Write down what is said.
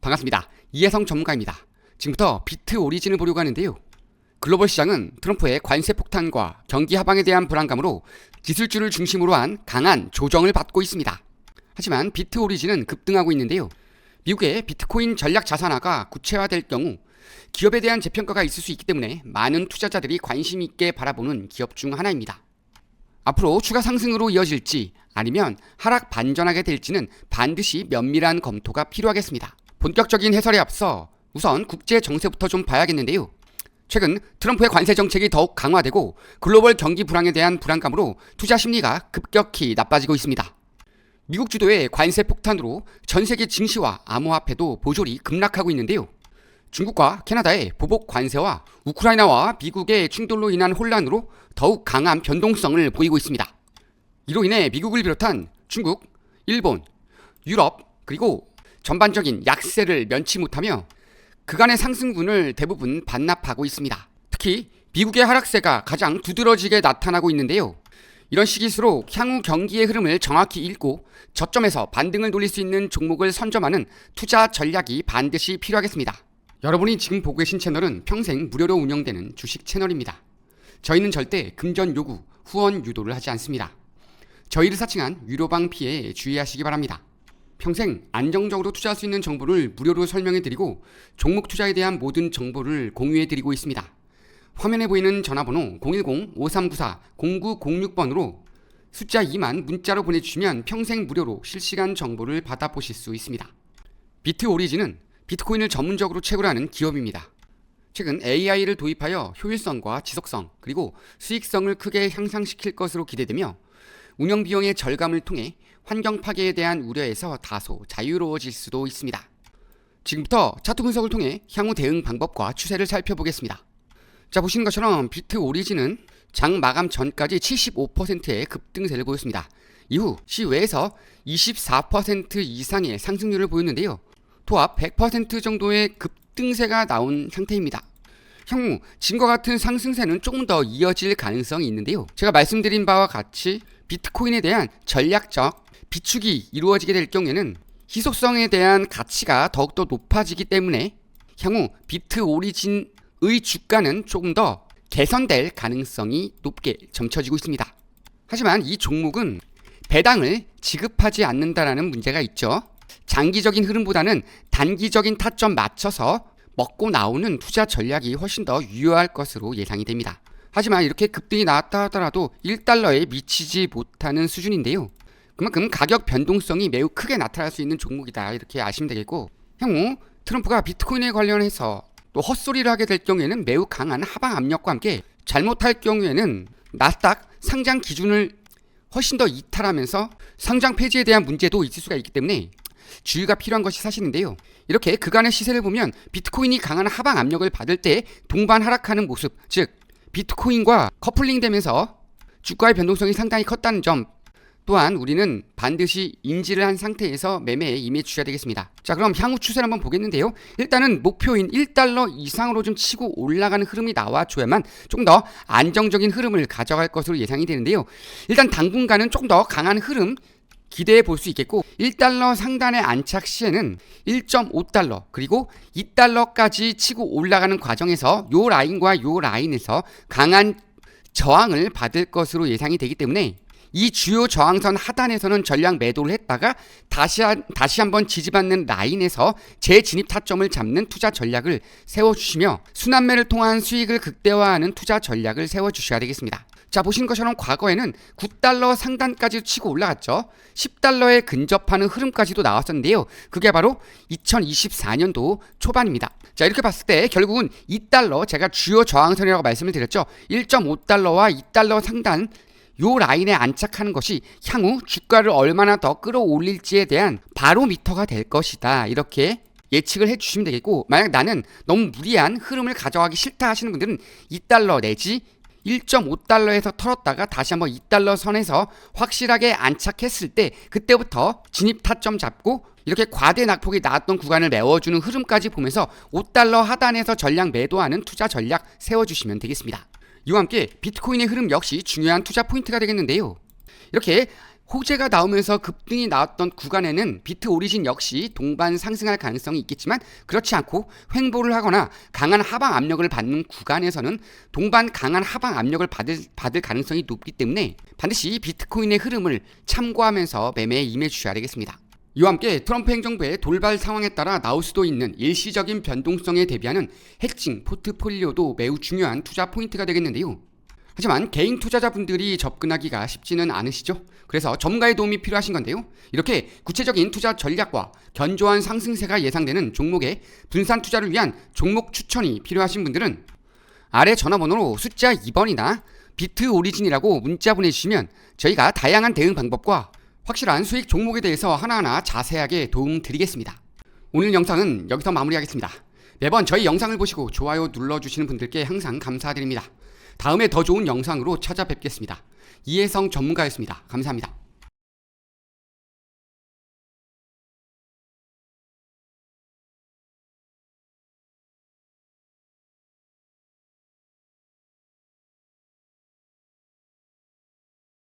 반갑습니다. 이혜성 전문가입니다. 지금부터 비트 오리진을 보려고 하는데요. 글로벌 시장은 트럼프의 관세 폭탄과 경기 하방에 대한 불안감으로 기술주를 중심으로 한 강한 조정을 받고 있습니다. 하지만 비트 오리진은 급등하고 있는데요. 미국의 비트코인 전략 자산화가 구체화될 경우 기업에 대한 재평가가 있을 수 있기 때문에 많은 투자자들이 관심 있게 바라보는 기업 중 하나입니다. 앞으로 추가 상승으로 이어질지 아니면 하락 반전하게 될지는 반드시 면밀한 검토가 필요하겠습니다. 본격적인 해설에 앞서 우선 국제 정세부터 좀 봐야겠는데요. 최근 트럼프의 관세 정책이 더욱 강화되고 글로벌 경기 불황에 대한 불안감으로 투자 심리가 급격히 나빠지고 있습니다. 미국 주도의 관세 폭탄으로 전 세계 증시와 암호화폐도 보졸이 급락하고 있는데요. 중국과 캐나다의 보복 관세와 우크라이나와 미국의 충돌로 인한 혼란으로 더욱 강한 변동성을 보이고 있습니다. 이로 인해 미국을 비롯한 중국, 일본, 유럽 그리고 전반적인 약세를 면치 못하며 그간의 상승분을 대부분 반납하고 있습니다. 특히 미국의 하락세가 가장 두드러지게 나타나고 있는데요. 이런 시기일수록 향후 경기의 흐름을 정확히 읽고 저점에서 반등을 노릴 수 있는 종목을 선점하는 투자 전략이 반드시 필요하겠습니다. 여러분이 지금 보고 계신 채널은 평생 무료로 운영되는 주식 채널입니다. 저희는 절대 금전 요구, 후원 유도를 하지 않습니다. 저희를 사칭한 유료방 피해에 주의하시기 바랍니다. 평생 안정적으로 투자할 수 있는 정보를 무료로 설명해드리고 종목 투자에 대한 모든 정보를 공유해드리고 있습니다. 화면에 보이는 전화번호 010-5394-0906번으로 숫자 2만 문자로 보내주시면 평생 무료로 실시간 정보를 받아보실 수 있습니다. 비트 오리진은 비트코인을 전문적으로 채굴하는 기업입니다. 최근 AI를 도입하여 효율성과 지속성 그리고 수익성을 크게 향상시킬 것으로 기대되며 운영 비용의 절감을 통해 환경 파괴에 대한 우려에서 다소 자유로워질 수도 있습니다. 지금부터 차트 분석을 통해 향후 대응 방법과 추세를 살펴보겠습니다. 자, 보시는 것처럼 비트 오리진은 장 마감 전까지 75%의 급등세를 보였습니다. 이후 시외에서 24% 이상의 상승률을 보였는데요. 토합 100% 정도의 급등세가 나온 상태입니다. 향후 지금과 같은 상승세는 조금 더 이어질 가능성이 있는데요. 제가 말씀드린 바와 같이 비트코인에 대한 전략적 비축이 이루어지게 될 경우에는 희소성에 대한 가치가 더욱더 높아지기 때문에 향후 비트 오리진의 주가는 조금 더 개선될 가능성이 높게 점쳐지고 있습니다. 하지만 이 종목은 배당을 지급하지 않는다라는 문제가 있죠. 장기적인 흐름보다는 단기적인 타점 맞춰서 먹고 나오는 투자 전략이 훨씬 더 유효할 것으로 예상이 됩니다. 하지만 이렇게 급등이 나왔다 하더라도 1달러에 미치지 못하는 수준인데요. 그만큼 가격 변동성이 매우 크게 나타날 수 있는 종목이다 이렇게 아시면 되겠고, 향후 트럼프가 비트코인에 관련해서 또 헛소리를 하게 될 경우에는 매우 강한 하방 압력과 함께 잘못할 경우에는 나스닥 상장 기준을 훨씬 더 이탈하면서 상장 폐지에 대한 문제도 있을 수가 있기 때문에 주의가 필요한 것이 사실인데요. 이렇게 그간의 시세를 보면 비트코인이 강한 하방 압력을 받을 때 동반 하락하는 모습, 즉 비트코인과 커플링 되면서 주가의 변동성이 상당히 컸다는 점 또한 우리는 반드시 인지를 한 상태에서 매매에 임해 주셔야 되겠습니다. 자, 그럼 향후 추세를 한번 보겠는데요. 일단은 목표인 1달러 이상으로 좀 치고 올라가는 흐름이 나와줘야만 조금 더 안정적인 흐름을 가져갈 것으로 예상이 되는데요. 일단 당분간은 조금 더 강한 흐름 기대해 볼 수 있겠고, 1달러 상단의 안착 시에는 1.5달러 그리고 2달러까지 치고 올라가는 과정에서 요 라인과 요 라인에서 강한 저항을 받을 것으로 예상이 되기 때문에 이 주요 저항선 하단에서는 전량 매도를 했다가 다시 한번 지지받는 라인에서 재진입 타점을 잡는 투자 전략을 세워주시며 순환매를 통한 수익을 극대화하는 투자 전략을 세워주셔야 되겠습니다. 자, 보시는 것처럼 과거에는 9달러 상단까지 치고 올라갔죠. 10달러에 근접하는 흐름까지도 나왔었는데요. 그게 바로 2024년도 초반입니다. 자, 이렇게 봤을 때 결국은 2달러, 제가 주요 저항선이라고 말씀을 드렸죠. 1.5달러와 2달러 상단 요 라인에 안착하는 것이 향후 주가를 얼마나 더 끌어올릴지에 대한 바로미터가 될 것이다 이렇게 예측을 해주시면 되겠고, 만약 나는 너무 무리한 흐름을 가져가기 싫다 하시는 분들은 2달러 내지 1.5달러에서 털었다가 다시 한번 2달러 선에서 확실하게 안착했을 때 그때부터 진입 타점 잡고 이렇게 과대 낙폭이 나왔던 구간을 메워주는 흐름까지 보면서 5달러 하단에서 전량 매도하는 투자 전략 세워주시면 되겠습니다. 이와 함께 비트코인의 흐름 역시 중요한 투자 포인트가 되겠는데요. 이렇게 호재가 나오면서 급등이 나왔던 구간에는 비트 오리진 역시 동반 상승할 가능성이 있겠지만 그렇지 않고 횡보를 하거나 강한 하방 압력을 받는 구간에서는 동반 강한 하방 압력을 받을 가능성이 높기 때문에 반드시 비트코인의 흐름을 참고하면서 매매에 임해 주셔야 되겠습니다. 이와 함께 트럼프 행정부의 돌발 상황에 따라 나올 수도 있는 일시적인 변동성에 대비하는 해칭 포트폴리오도 매우 중요한 투자 포인트가 되겠는데요. 하지만 개인 투자자분들이 접근하기가 쉽지는 않으시죠? 그래서 전문가의 도움이 필요하신 건데요. 이렇게 구체적인 투자 전략과 견조한 상승세가 예상되는 종목의 분산 투자를 위한 종목 추천이 필요하신 분들은 아래 전화번호로 숫자 2번이나 비트 오리진이라고 문자 보내주시면 저희가 다양한 대응 방법과 확실한 수익 종목에 대해서 하나하나 자세하게 도움 드리겠습니다. 오늘 영상은 여기서 마무리하겠습니다. 매번 저희 영상을 보시고 좋아요 눌러주시는 분들께 항상 감사드립니다. 다음에 더 좋은 영상으로 찾아뵙겠습니다. 이혜성 전문가였습니다. 감사합니다.